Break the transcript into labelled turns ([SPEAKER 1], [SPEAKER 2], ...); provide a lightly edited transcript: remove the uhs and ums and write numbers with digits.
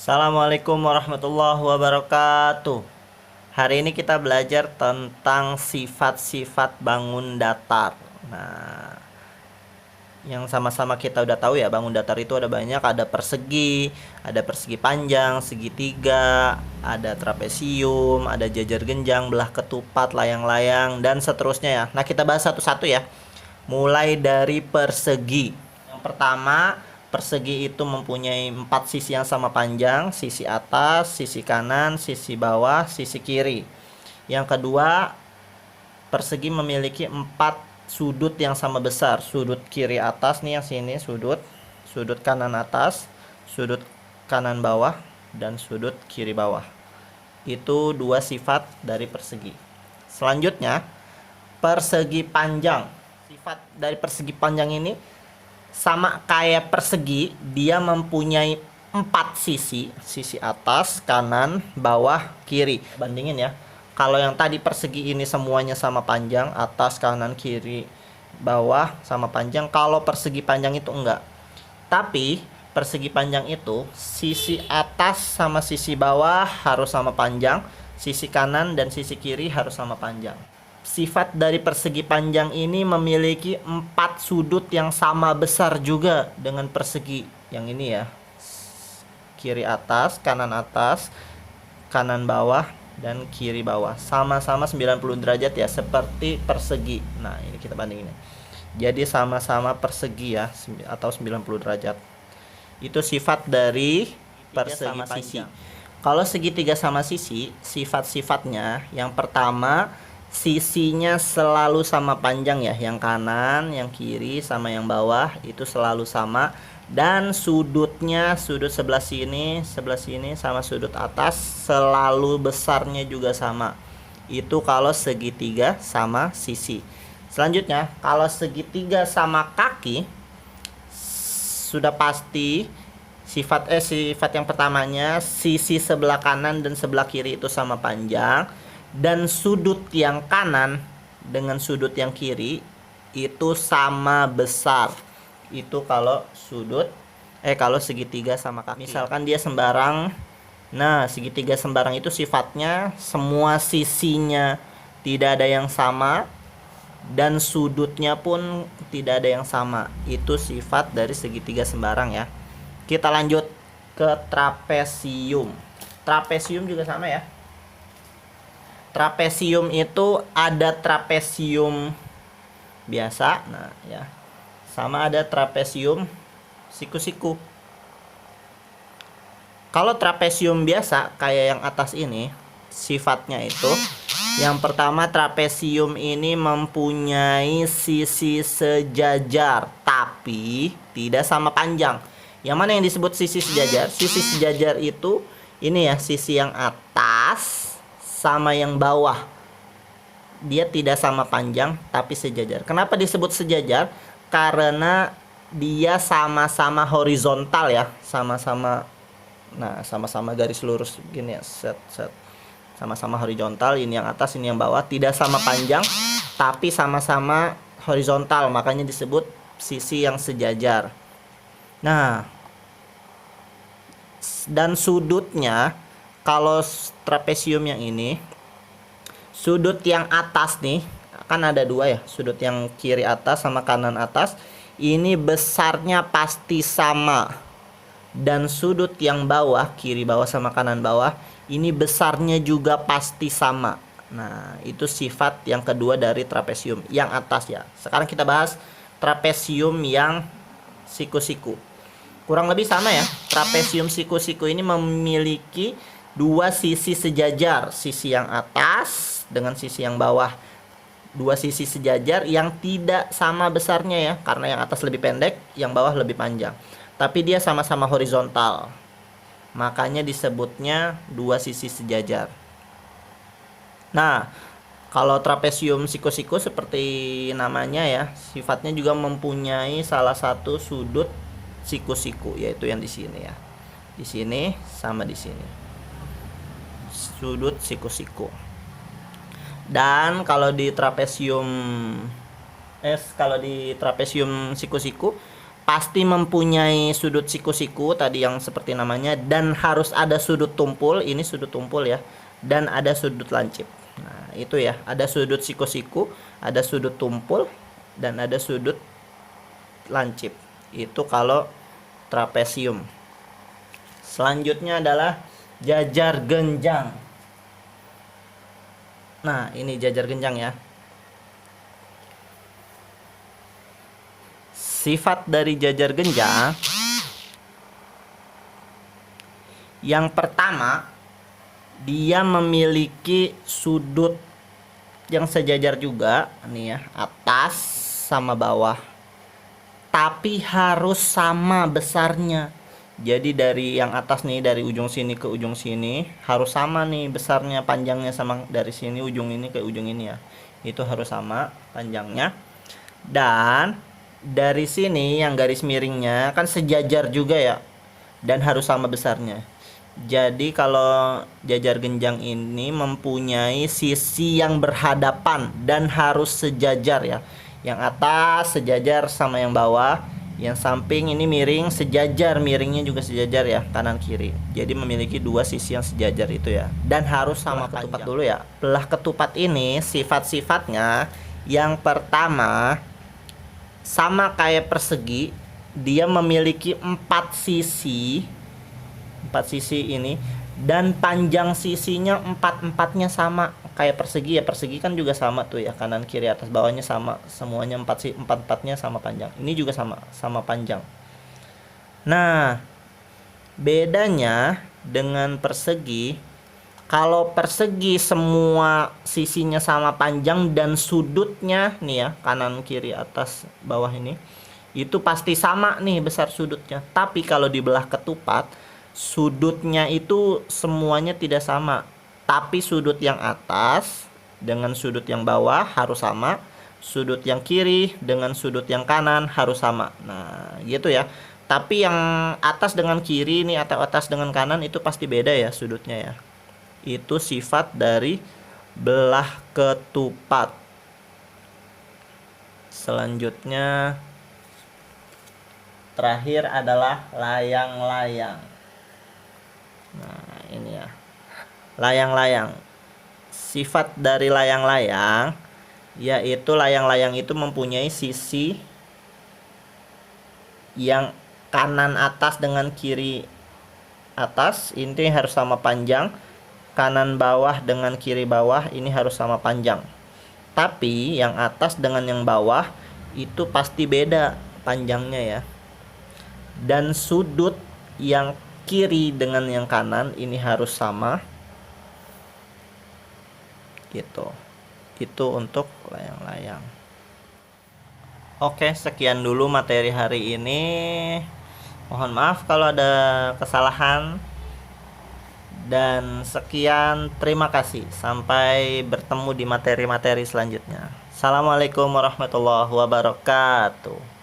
[SPEAKER 1] Assalamualaikum warahmatullahi wabarakatuh. Hari ini kita belajar tentang sifat-sifat bangun datar. Nah, yang sama-sama kita udah tahu ya, bangun datar itu ada banyak, ada persegi panjang, segitiga, ada trapesium, ada jajar genjang, belah ketupat, layang-layang, dan seterusnya ya. Nah, kita bahas satu-satu ya. Mulai dari persegi. Yang pertama, persegi itu mempunyai 4 sisi yang sama panjang, sisi atas, sisi kanan, sisi bawah, sisi kiri. Yang kedua, persegi memiliki 4 sudut yang sama besar. Sudut kiri atas nih yang sini sudut kanan atas, sudut kanan bawah, dan sudut kiri bawah. Itu 2 sifat dari persegi. Selanjutnya, persegi panjang. Sifat dari persegi panjang ini sama kayak persegi, dia mempunyai 4 sisi, sisi atas, kanan, bawah, kiri. Bandingin ya. Kalau yang tadi persegi ini semuanya sama panjang, atas, kanan, kiri, bawah sama panjang. Kalau persegi panjang itu enggak. Tapi persegi panjang itu sisi atas sama sisi bawah harus sama panjang, sisi kanan dan sisi kiri harus sama panjang. Sifat dari persegi panjang ini memiliki 4 sudut yang sama besar juga dengan persegi yang ini ya. Kiri atas, kanan bawah, dan kiri bawah. Sama-sama 90 derajat ya, seperti persegi. Nah, ini kita bandingin ya. Jadi sama-sama persegi ya, atau 90 derajat. Itu sifat dari persegi sama sisi. Kalau segitiga sama sisi, sifat-sifatnya yang pertama, sisinya selalu sama panjang ya, yang kanan, yang kiri, sama yang bawah itu selalu sama. Dan sudutnya, sudut sebelah sini sama sudut atas selalu besarnya juga sama. Itu kalau segitiga sama sisi. Selanjutnya, kalau segitiga sama kaki, sudah pasti sifat yang pertamanya, sisi sebelah kanan dan sebelah kiri itu sama panjang. Dan sudut yang kanan dengan sudut yang kiri itu sama besar. Itu kalau kalau segitiga sama kaki. Misalkan dia sembarang. Nah, segitiga sembarang itu sifatnya semua sisinya tidak ada yang sama dan sudutnya pun tidak ada yang sama. Itu sifat dari segitiga sembarang ya. Kita lanjut ke trapesium. Trapesium juga sama ya. Trapesium itu ada trapesium biasa, nah ya, sama ada trapesium siku-siku. Kalau trapesium biasa kayak yang atas ini, sifatnya itu yang pertama, trapesium ini mempunyai sisi sejajar tapi tidak sama panjang. Yang mana yang disebut sisi sejajar? Sisi sejajar itu ini ya, sisi yang atas sama yang bawah, dia tidak sama panjang tapi sejajar. Kenapa disebut sejajar? Karena dia sama-sama horizontal ya, sama-sama garis lurus begini ya, sama-sama horizontal. Ini yang atas, ini yang bawah, tidak sama panjang tapi sama-sama horizontal, makanya disebut sisi yang sejajar. Nah, dan sudutnya, kalau trapesium yang ini, sudut yang atas nih kan ada 2 ya, sudut yang kiri atas sama kanan atas ini besarnya pasti sama. Dan sudut yang bawah, kiri bawah sama kanan bawah, ini besarnya juga pasti sama. Nah, itu sifat yang kedua dari trapesium yang atas ya. Sekarang kita bahas trapesium yang siku-siku. Kurang lebih sama ya. Trapesium siku-siku ini memiliki 2 sisi sejajar, sisi yang atas dengan sisi yang bawah. 2 sisi sejajar yang tidak sama besarnya ya, karena yang atas lebih pendek, yang bawah lebih panjang. Tapi dia sama-sama horizontal. Makanya disebutnya 2 sisi sejajar. Nah, kalau trapesium siku-siku seperti namanya ya, sifatnya juga mempunyai salah satu sudut siku-siku, yaitu yang di sini ya. Di sini sama di sini. Sudut siku-siku. Dan kalau di trapesium siku-siku pasti mempunyai sudut siku-siku tadi yang seperti namanya, dan harus ada sudut tumpul, ini sudut tumpul ya, dan ada sudut lancip. Nah, itu ya, ada sudut siku-siku, ada sudut tumpul, dan ada sudut lancip. Itu kalau trapesium. Selanjutnya adalah jajar genjang. Nah, ini jajar genjang ya. Sifat dari jajar genjang yang pertama, dia memiliki sudut yang sejajar juga nih ya, atas sama bawah, tapi harus sama besarnya. Jadi dari yang atas nih, dari ujung sini ke ujung sini harus sama nih besarnya, panjangnya sama dari sini ujung ini ke ujung ini ya, itu harus sama panjangnya. Dan dari sini yang garis miringnya kan sejajar juga ya, dan harus sama besarnya. Jadi kalau jajar genjang ini mempunyai sisi yang berhadapan dan harus sejajar ya. Yang atas sejajar sama yang bawah, yang samping ini miring sejajar, miringnya juga sejajar ya, kanan kiri. Jadi memiliki dua sisi yang sejajar itu ya, dan harus sama panjang. Ketupat dulu ya. Belah ketupat ini sifat-sifatnya, yang pertama sama kayak persegi, dia memiliki 4 sisi ini, dan panjang sisinya 4-4-nya sama kayak persegi ya. Persegi kan juga sama tuh ya, kanan kiri atas bawahnya sama semuanya, 4-4-nya sama panjang. Ini juga sama panjang. Nah, bedanya dengan persegi, kalau persegi semua sisinya sama panjang dan sudutnya nih ya, kanan kiri atas bawah ini, itu pasti sama nih besar sudutnya. Tapi kalau dibelah ketupat, sudutnya itu semuanya tidak sama. Tapi sudut yang atas dengan sudut yang bawah harus sama, sudut yang kiri dengan sudut yang kanan harus sama. Nah, gitu ya. Tapi yang atas dengan kiri nih, atau atas dengan kanan itu pasti beda ya sudutnya ya. Itu sifat dari belah ketupat. Selanjutnya, terakhir adalah layang-layang. Nah, ini ya, layang-layang. Sifat dari layang-layang yaitu layang-layang itu mempunyai sisi yang kanan atas dengan kiri atas ini harus sama panjang, kanan bawah dengan kiri bawah ini harus sama panjang. Tapi yang atas dengan yang bawah itu pasti beda panjangnya ya. Dan sudut yang kiri dengan yang kanan ini harus sama. Gitu. Itu untuk layang-layang. Oke, sekian dulu materi hari ini. Mohon maaf kalau ada kesalahan. Dan sekian, terima kasih. Sampai bertemu di materi-materi selanjutnya. Assalamualaikum warahmatullahi wabarakatuh.